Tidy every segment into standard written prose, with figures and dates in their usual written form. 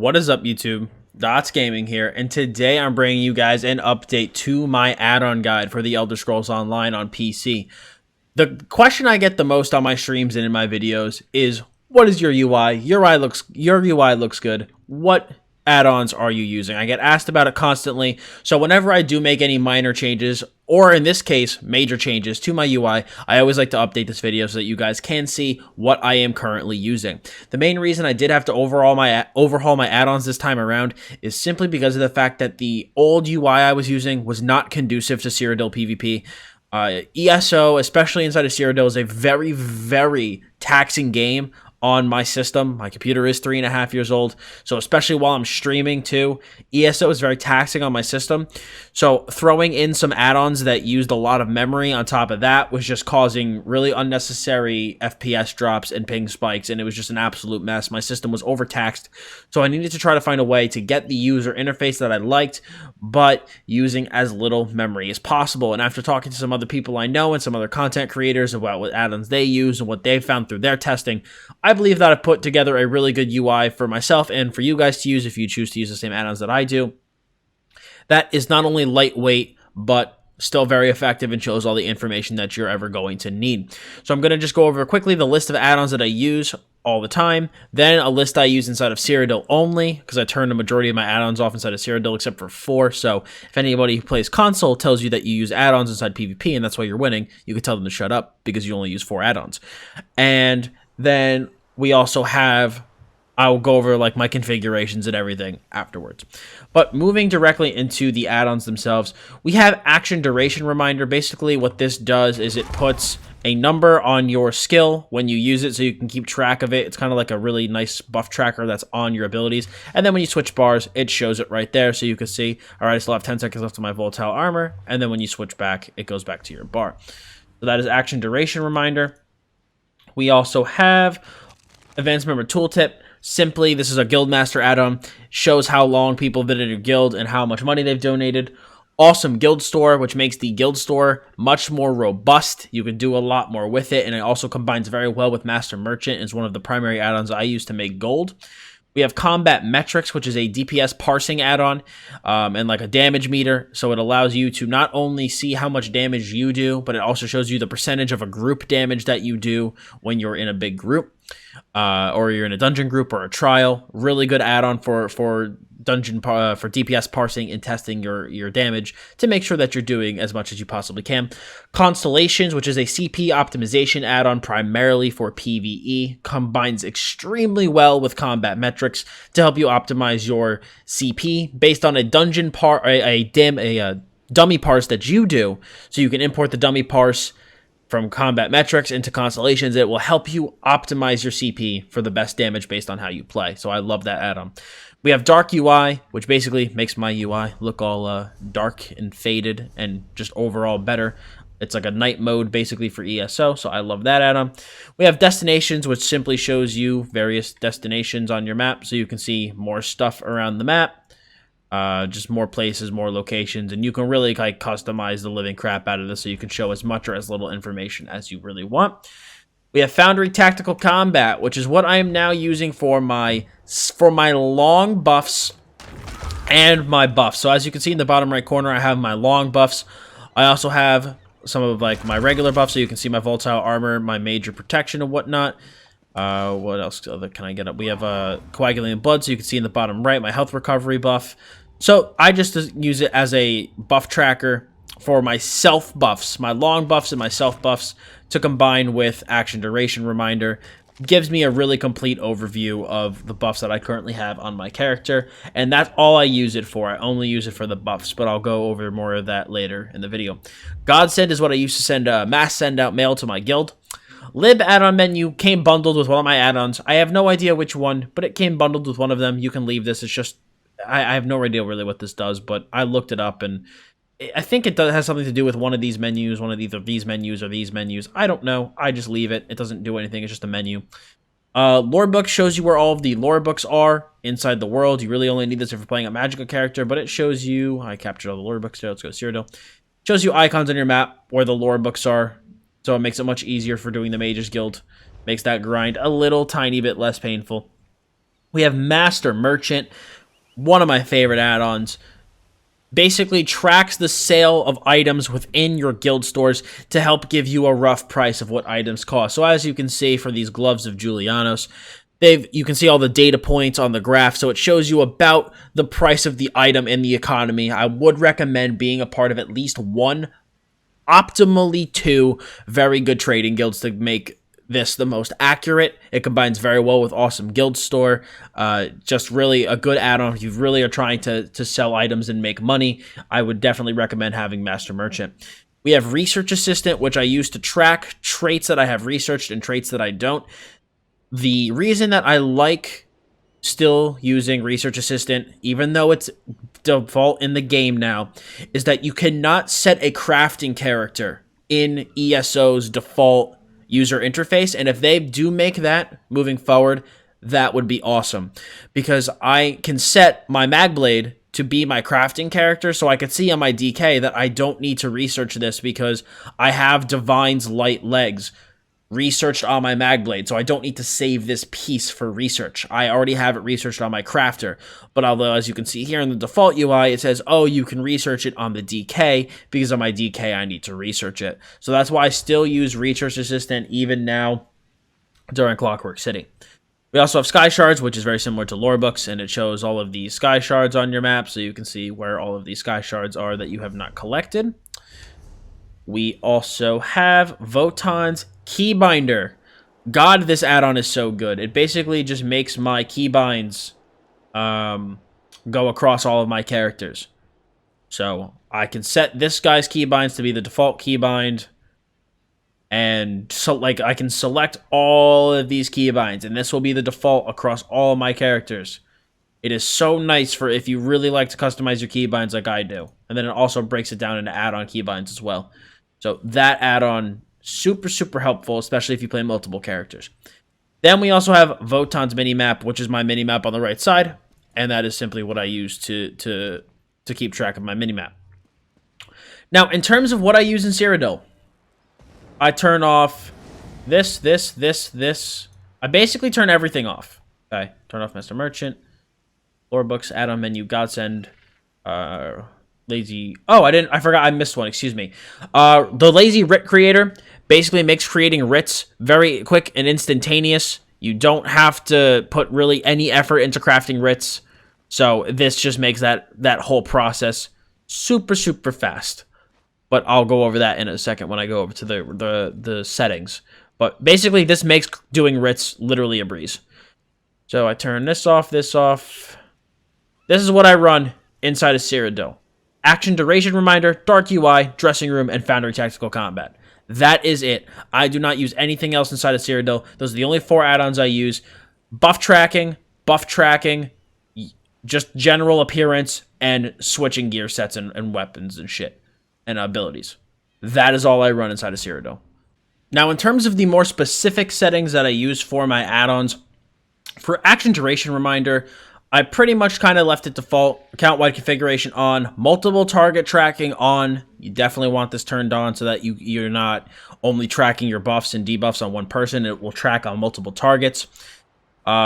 What is up, YouTube? Dottz Gaming here, and today I'm bringing you guys an update to my add-on guide for the Elder Scrolls Online on PC. The question I get the most on my streams and in my videos is, what is your UI? Your UI looks good. What add-ons are you using? I get asked about it constantly, so whenever I do make any minor changes, or in this case, major changes to my UI, I always like to update this video so that you guys can see what I am currently using. The main reason I did have to overhaul my add-ons this time around is simply because of the fact that the old UI I was using was not conducive to Cyrodiil PvP. ESO, especially inside of Cyrodiil, is a very, very taxing game on my system. My computer is 3.5 years old, so especially while I'm streaming too, ESO is very taxing on my system. So throwing in some add-ons that used a lot of memory on top of that was just causing really unnecessary FPS drops and ping spikes, and it was just an absolute mess. My system was overtaxed, so I needed to try to find a way to get the user interface that I liked, but using as little memory as possible. And after talking to some other people I know and some other content creators about what add-ons they use and what they found through their testing, I believe that I've put together a really good UI for myself and for you guys to use if you choose to use the same add-ons that I do. That is not only lightweight, but still very effective and shows all the information that you're ever going to need. So I'm going to just go over quickly the list of add-ons that I use all the time, then a list I use inside of Cyrodiil only, because I turned the majority of my add-ons off inside of Cyrodiil except for 4, so if anybody who plays console tells you that you use add-ons inside PvP and that's why you're winning, you can tell them to shut up because you only use 4 add-ons. And then we also have, I'll go over like my configurations and everything afterwards. But moving directly into the add-ons themselves, we have Action Duration Reminder. Basically what this does is it puts a number on your skill when you use it so you can keep track of it. It's kind of like a really nice buff tracker that's on your abilities. And then when you switch bars, it shows it right there so you can see, all right, I still have 10 seconds left of my volatile armor. And then when you switch back, it goes back to your bar. So that is Action Duration Reminder. We also have Advanced Member Tooltip. Simply, this is a Guildmaster add-on. Shows how long people visited your guild and how much money they've donated. Awesome Guild Store, which makes the Guild Store much more robust. You can do a lot more with it, and it also combines very well with Master Merchant. It's one of the primary add-ons I use to make gold. We have Combat Metrics, which is a DPS parsing add-on and like a damage meter. So it allows you to not only see how much damage you do, but it also shows you the percentage of a group damage that you do when you're in a big group. Or you're in a dungeon group or a trial. Really good add-on for DPS parsing and testing your damage to make sure that you're doing as much as you possibly can. Constellations, which is a CP optimization add-on primarily for PvE, combines extremely well with Combat Metrics to help you optimize your CP based on a dungeon dummy parse that you do. So you can import the dummy parse from Combat Metrics into Constellations. It will help you optimize your CP for the best damage based on how you play. So I love that add-on. We have DarkUI, which basically makes my UI look all dark and faded and just overall better. It's like a night mode basically for ESO, so I love that add-on. We have Destinations, which simply shows you various destinations on your map so you can see more stuff around the map. Just more places, more locations, and you can really like customize the living crap out of this so you can show as much or as little information as you really want. We have Foundry Tactical Combat, which is what I am now using for my long buffs and my buffs. So as you can see in the bottom right corner, I have my long buffs. I also have some of like my regular buffs, so you can see my volatile armor, my major protection and whatnot. What else can I get up? We have coagulating blood, so you can see in the bottom right my health recovery buff. So I just use it as a buff tracker for my self buffs, my long buffs and my self buffs, to combine with Action Duration Reminder. Gives me a really complete overview of the buffs that I currently have on my character, and that's all I use it for. I only use it for the buffs, but I'll go over more of that later in the video. Godsend is what I used to send mass send out mail to my guild. Lib add-on menu came bundled with one of my add-ons. I have no idea which one, but it came bundled with one of them. You can leave this. It's just, I have no idea really what this does, but I looked it up, and I think it has something to do with one of these menus, one of either these menus or these menus. I don't know. I just leave it. It doesn't do anything. It's just a menu. Lorebooks shows you where all of the Lorebooks are inside the world. You really only need this if you're playing a magical character, but it shows you, I captured all the Lorebooks there. Let's go to Cyrodiil. Shows you icons on your map where the Lorebooks are. So it makes it much easier for doing the Mages Guild. Makes that grind a little tiny bit less painful. We have Master Merchant, one of my favorite add-ons. Basically tracks the sale of items within your guild stores to help give you a rough price of what items cost. So as you can see for these gloves of Julianos, you can see all the data points on the graph, so it shows you about the price of the item in the economy. I would recommend being a part of at least one, optimally two, very good trading guilds to make this the most accurate. It combines very well with Awesome Guild Store. Just really a good add-on. If you really are trying to sell items and make money, I would definitely recommend having Master Merchant. We have Research Assistant, which I use to track traits that I have researched and traits that I don't. The reason that I like still using Research Assistant, even though it's default in the game now, is that you cannot set a crafting character in ESO's default user interface, and if they do make that moving forward, that would be awesome, because I can set my Magblade to be my crafting character, so I could see on my DK that I don't need to research this because I have Divine's Light Legs researched on my Magblade, so I don't need to save this piece for research. I already have it researched on my crafter, but although as you can see here in the default UI, it says, oh, you can research it on the DK, because on my DK I need to research it. So that's why I still use Research Assistant even now during Clockwork City. We also have Skyshards, which is very similar to Lorebooks, and it shows all of these Skyshards on your map, so you can see where all of these Skyshards are that you have not collected. We also have Votan's Keybinder. God, this add-on is so good. It basically just makes my keybinds go across all of my characters. So I can set this guy's keybinds to be the default keybind, and so like I can select all of these keybinds, and this will be the default across all of my characters. It is so nice for if you really like to customize your keybinds like I do. And then it also breaks it down into add-on keybinds as well. So that add-on, super, super helpful, especially if you play multiple characters. Then we also have Votan's Minimap, which is my minimap on the right side. And that is simply what I use to keep track of my minimap. Now, in terms of what I use in Cyrodiil, I turn off this. I basically turn everything off. Okay, turn off Master Merchant, Lorebooks, add-on menu, Godsend, lazy. Oh, I forgot. I missed one. Excuse me. The lazy Writ creator basically makes creating writs very quick and instantaneous. You don't have to put really any effort into crafting writs. So this just makes that whole process super, super fast. But I'll go over that in a second when I go over to the settings. But basically, this makes doing writs literally a breeze. So I turn this off, this off. This is what I run inside of Cyrodiil. Action duration reminder, DarkUI, DressingRoom, and Foundry tactical combat. That is it. I do not use anything else inside of Cyrodiil. Those are the only 4 add-ons I use. Buff tracking, just general appearance, and switching gear sets and weapons and shit, and abilities. That is all I run inside of Cyrodiil. Now, in terms of the more specific settings that I use for my add-ons, for action duration reminder, I pretty much kind of left it default. Account-wide configuration on. Multiple target tracking on. You definitely want this turned on so that you're not only tracking your buffs and debuffs on one person. It will track on multiple targets.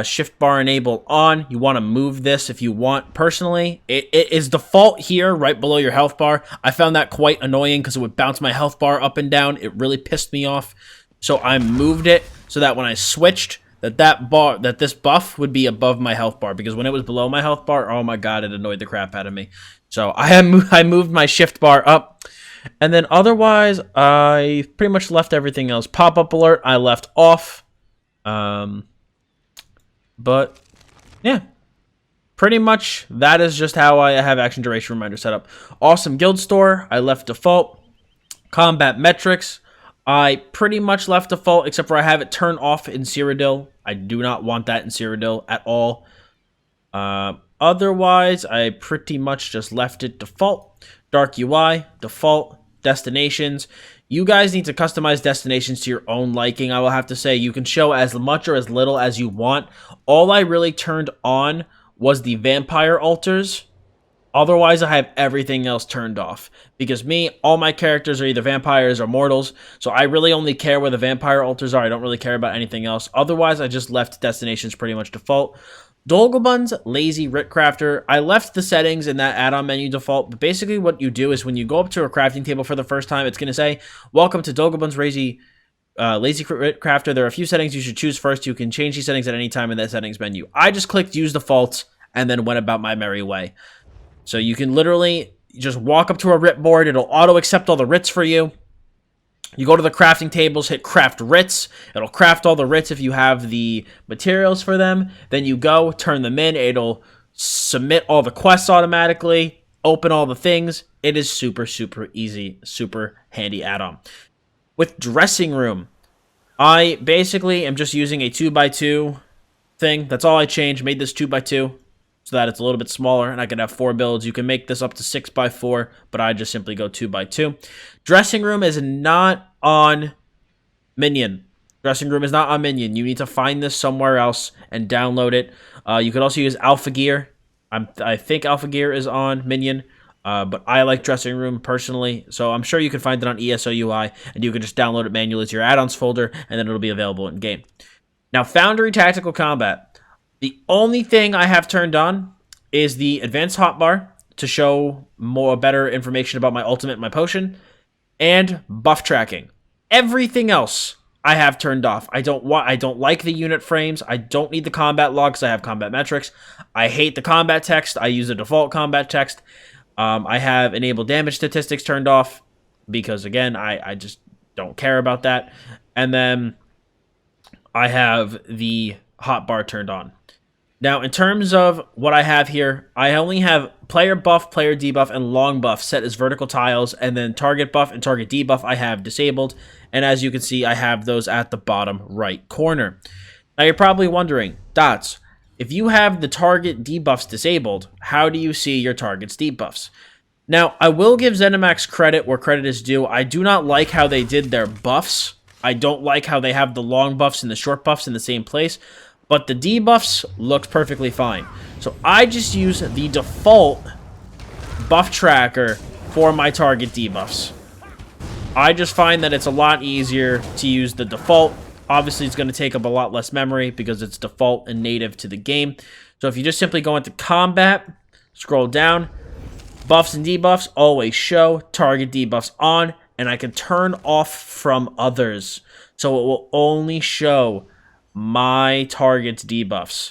Shift bar enable on. You want to move this if you want. Personally, it is default here right below your health bar. I found that quite annoying because it would bounce my health bar up and down. It really pissed me off. So I moved it so that when I switched, that this buff would be above my health bar, because when it was below my health bar, oh my god, it annoyed the crap out of me. So I moved my shift bar up, and then otherwise I pretty much left everything else. Pop-up alert I left off, but yeah, pretty much that is just how I have action duration reminder set up. Awesome Guild Store I left default. Combat metrics I pretty much left default, except for I have it turned off in Cyrodiil. I do not want that in Cyrodiil at all. Otherwise, I pretty much just left it default. DarkUI, default. Destinations. You guys need to customize destinations to your own liking, I will have to say. You can show as much or as little as you want. All I really turned on was the vampire altars. Otherwise, I have everything else turned off. Because all my characters are either vampires or mortals. So I really only care where the vampire altars are. I don't really care about anything else. Otherwise, I just left destinations pretty much default. Dolgubon's Lazy Writ Crafter. I left the settings in that add-on menu default, but basically what you do is when you go up to a crafting table for the first time, it's going to say, welcome to Dolgubon's Lazy Writ Crafter. There are a few settings you should choose first. You can change these settings at any time in that settings menu. I just clicked use default and then went about my merry way. So you can literally just walk up to a writ board. It'll auto-accept all the writs for you. You go to the crafting tables, hit craft writs. It'll craft all the writs if you have the materials for them. Then you go, turn them in. It'll submit all the quests automatically, open all the things. It is super, super easy, super handy add-on. With DressingRoom, I basically am just using a 2x2 thing. That's all I changed. Made this 2x2 so that it's a little bit smaller and I can have 4 builds. You can make this up to 6x4, but I just simply go 2x2. DressingRoom is not on Minion. DressingRoom is not on Minion. You need to find this somewhere else and download it. You could also use Alpha Gear. I think Alpha Gear is on Minion, but I like DressingRoom personally, so I'm sure you can find it on ESO UI, and you can just download it manually to your add-ons folder, and then it'll be available in-game. Now, Foundry Tactical Combat. The only thing I have turned on is the advanced hotbar to show better information about my ultimate and my potion, and buff tracking. Everything else I have turned off. I don't like the unit frames. I don't need the combat logs. I have combat metrics. I hate the combat text. I use the default combat text. I have enabled damage statistics turned off because, again, I just don't care about that. And then I have the hotbar turned on. Now, in terms of what I have here, I only have player buff, player debuff, and long buff set as vertical tiles, and then target buff and target debuff I have disabled, and as you can see, I have those at the bottom right corner. Now, you're probably wondering, Dottz, if you have the target debuffs disabled, how do you see your target's debuffs? Now, I will give ZeniMax credit where credit is due. I do not like how they did their buffs. I don't like how they have the long buffs and the short buffs in the same place. But the debuffs looked perfectly fine. So I just use the default buff tracker for my target debuffs. I just find that it's a lot easier to use the default. Obviously, it's going to take up a lot less memory because it's default and native to the game. So if you just simply go into combat, scroll down, buffs and debuffs always show, target debuffs on, and I can turn off from others. So it will only show my target's debuffs.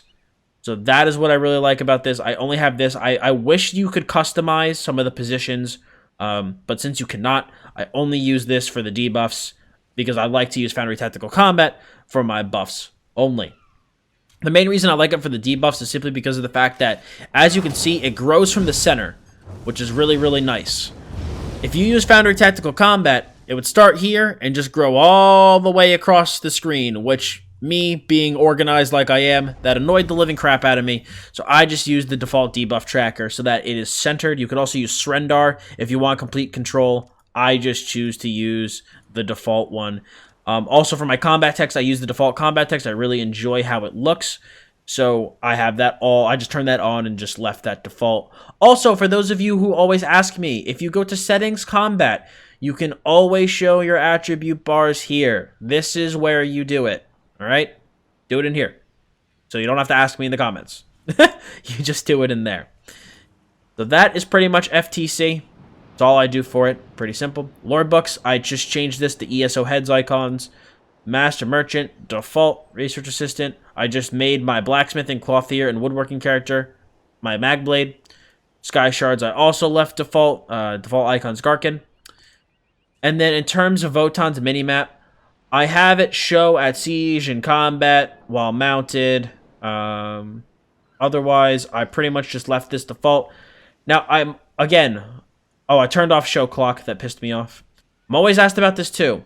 So that is what I really like about this. I only have this. I wish you could customize some of the positions, but since you cannot, I only use this for the debuffs because I like to use Foundry Tactical Combat for my buffs only. The main reason I like it for the debuffs is simply because of the fact that, as you can see, it grows from the center, which is really, really nice. If you use Foundry Tactical Combat, it would start here and just grow all the way across the screen, which, me being organized like I am, that annoyed the living crap out of me. So I just use the default debuff tracker so that it is centered. You could also use Srendar if you want complete control. I just choose to use the default one. Also, for my combat text, I use the default combat text. I really enjoy how it looks. So I have that all. I just turned that on and just left that default. Also, for those of you who always ask me, if you go to Settings Combat, you can always show your attribute bars here. This is where you do it. All right? Do it in here. So you don't have to ask me in the comments. You just do it in there. So that is pretty much FTC. That's all I do for it. Pretty simple. Lorebooks, I just changed this to ESO heads icons. Master Merchant, default, Research Assistant. I just made my blacksmithing, clothier, and woodworking character my Magblade. Skyshards, I also left default. Default icons, Garkin. And then in terms of Votan's minimap, I have it show at siege and combat while mounted. Otherwise, I pretty much just left this default. Now, I turned off show clock. That pissed me off. I'm always asked about this too.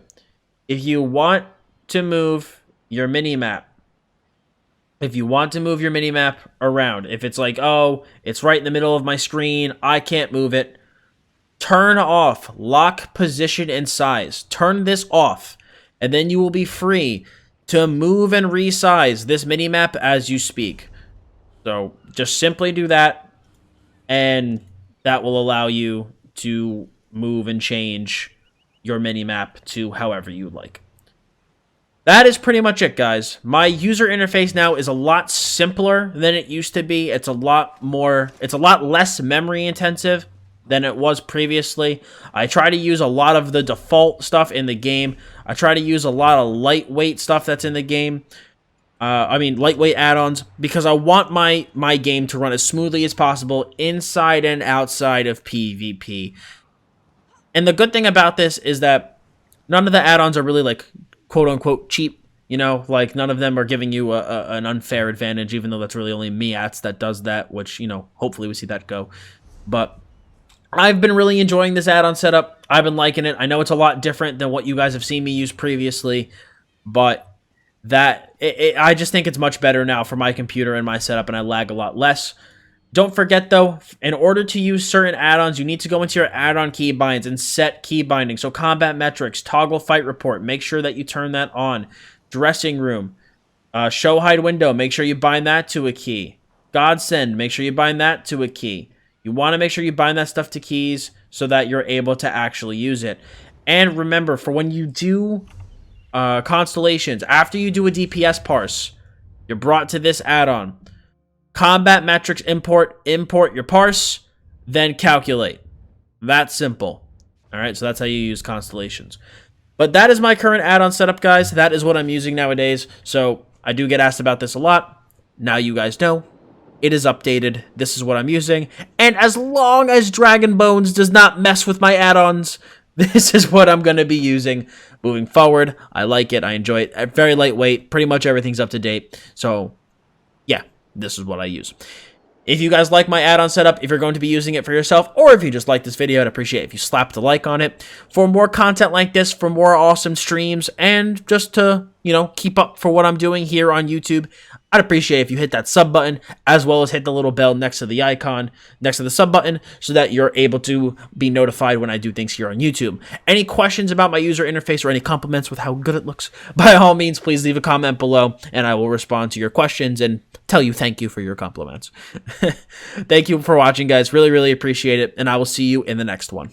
If you want to move your minimap, around, if it's like, oh, it's right in the middle of my screen, I can't move it, turn off lock position and size. Turn this off. And then you will be free to move and resize this minimap as you speak. So just simply do that, and that will allow you to move and change your minimap to however you like. that is pretty much it, guys. My user interface now is a lot simpler than it used to be. It's a lot less memory intensive than it was previously. I try to use a lot of the default stuff in the game. I try to use a lot of lightweight stuff that's in the game. Lightweight add-ons, because I want my game to run as smoothly as possible inside and outside of PvP. And the good thing about this is that none of the add-ons are really, like, quote-unquote cheap, you know, like none of them are giving you an unfair advantage, even though that's really only Miats that does that, which, you know, hopefully we see that go. But I've been really enjoying this add-on setup. I've been liking it. I know it's a lot different than what you guys have seen me use previously, but I just think it's much better now for my computer and my setup, and I lag a lot less. Don't forget, though, in order to use certain add-ons, you need to go into your add-on keybinds and set key binding. So combat metrics, toggle fight report, make sure that you turn that on. Dressing room, show hide window, make sure you bind that to a key. Godsend, make sure you bind that to a key. You want to make sure you bind that stuff to keys so that you're able to actually use it. And remember, for when you do Constellations, after you do a DPS parse, you're brought to this add-on. Combat metrics import your parse, then calculate. That's simple. All right, so that's how you use Constellations. But that is my current add-on setup, guys. That is what I'm using nowadays. So I do get asked about this a lot. Now you guys know. It is updated. This is what I'm using. And as long as Dragon Bones does not mess with my add-ons, this is what I'm going to be using moving forward. I like it. I enjoy it. Very lightweight. Pretty much everything's up to date. So, yeah, this is what I use. If you guys like my add-on setup, if you're going to be using it for yourself, or if you just like this video, I'd appreciate it if you slapped a like on it. For more content like this, for more awesome streams, and just to, you know, keep up for what I'm doing here on YouTube, I'd appreciate if you hit that sub button, as well as hit the little bell next to the icon, next to the sub button, so that you're able to be notified when I do things here on YouTube. Any questions about my user interface or any compliments with how good it looks, by all means, please leave a comment below, and I will respond to your questions and tell you thank you for your compliments. Thank you for watching, guys. Really, really appreciate it, and I will see you in the next one.